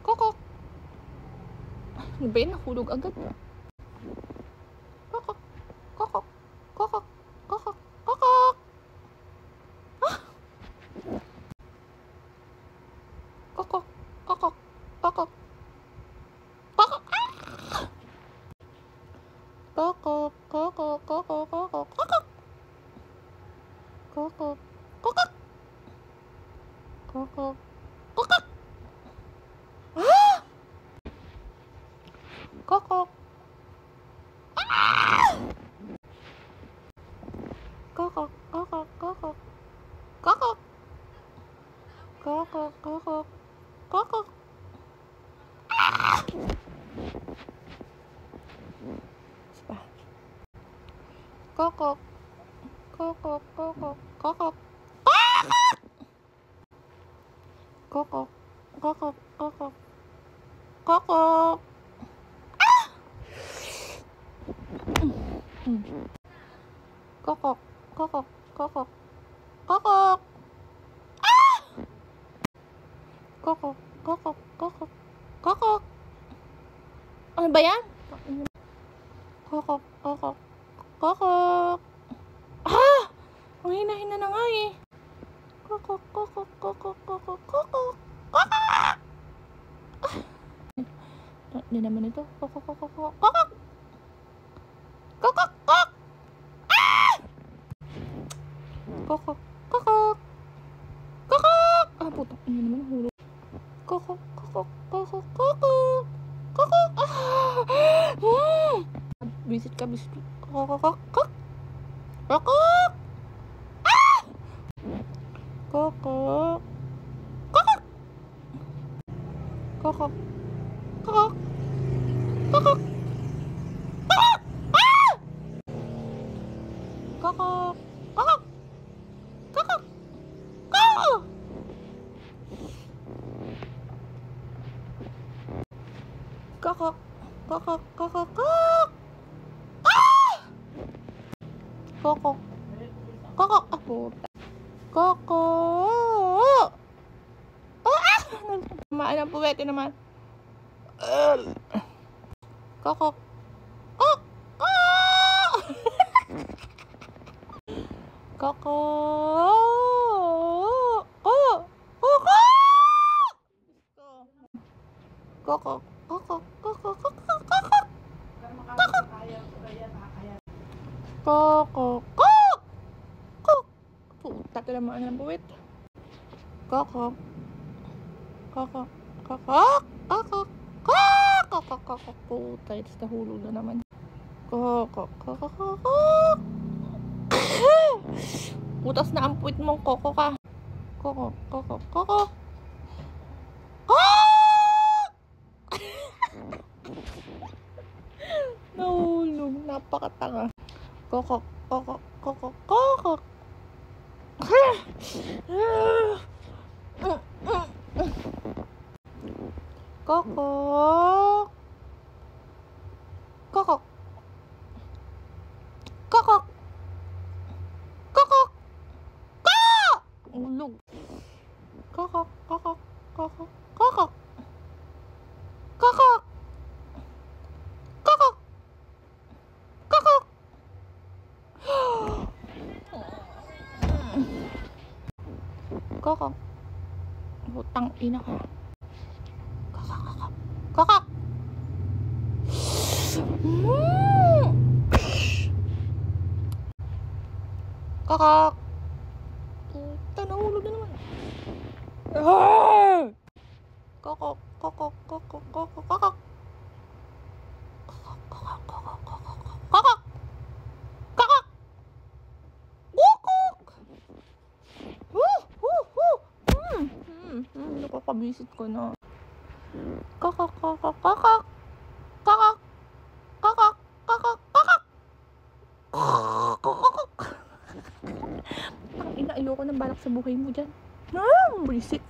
Kokok. Ano ba yan? Nahulog agad. Kokok. Kokok. Kokok. Kokok. Kokok. Ah! Kokok. Kokok. Kokok. Kokok. Ah! Kokok. Kokok. Kokok. Kokok. Kokok. Kokok. Kokok. Kokok. Kokok. Ah! Kokok. Ah! Kokok. Kokok. Kokok. Kokok. Kokok. Kokok. Kokok. Ah! Siapa? Kokok. Kokok. Kokok. Kokok. Ah! Kokok. Kokok. Kokok. Kokok. Ah! Kokok. Kokok. Kokok. Kokok. Ah! Kokok. Kokok. Kokok. Kokok. Ano ba yan? Kokok. Kokok. Kokok. Ah! Ang hina-hina na nga eh. Kokok. Kokok. Kokok. Kokok. Kokok. Kokok. Hindi naman ito. Kokok. Kokok. Kokok. Kokok. Kokok. Ah! Kokok. Kokok. Kokok. Ah, putang. Hindi naman hulog. Kokok. Kokok. Kokok. Kokok. Kokok. Ah! Bisit ka, bisit. Kokok. Kokok. Kokok. Ah! Kokok. Kokok. Kokok. Kokok. Kokok. Kokok. Ah! Kokok. Kokok. Kokok. Kokok. Kokok. Kokok. Kokok. Kokok. Ah! Kokok. Kokok. Ah, puta. Kokok. Oh, ah! Tamaan ang puwete naman. Kokok. Kokok. Kokok. Oh! Kokok! Kokok. Kokok. Kokok. Kokok. Kokok. Kokok. Kokok. Kok. Puta, tinamaan ng puwet. Kokok. Kokok. Kokok. Kokok. Kokok. Kokok. Puta, ito nahulog na naman. Kokok. Kokok. Kokok. Putas na ang puwet mong koko ka. Kokok. Kokok. Kokok. Nahulog. Napakatanga. Kokok. Kokok. Kokok. Kokok. Kokok. Kokok. Kokok. Kokok. Kokok. Ulog. Kokok. Kokok. Kokok. Kokok. Kokok. Kokok. Kokok. Kokok. Putang ina ka. Kokok. Kokok. Kokok. Kokok. Puta, nahulog na naman. Kokok. Kokok. Kokok. Kokok. Kokok. Kokok. Kokok. Kokok. Kokok. Kokok. Kokok. Nakakabisit ko na. Kokok. Kokok. Kokok. Kokok. Kokok. Kokok. Kokok. Kokok. Ang ina, ayoko ng balak sa buhay mo dyan. Bisit.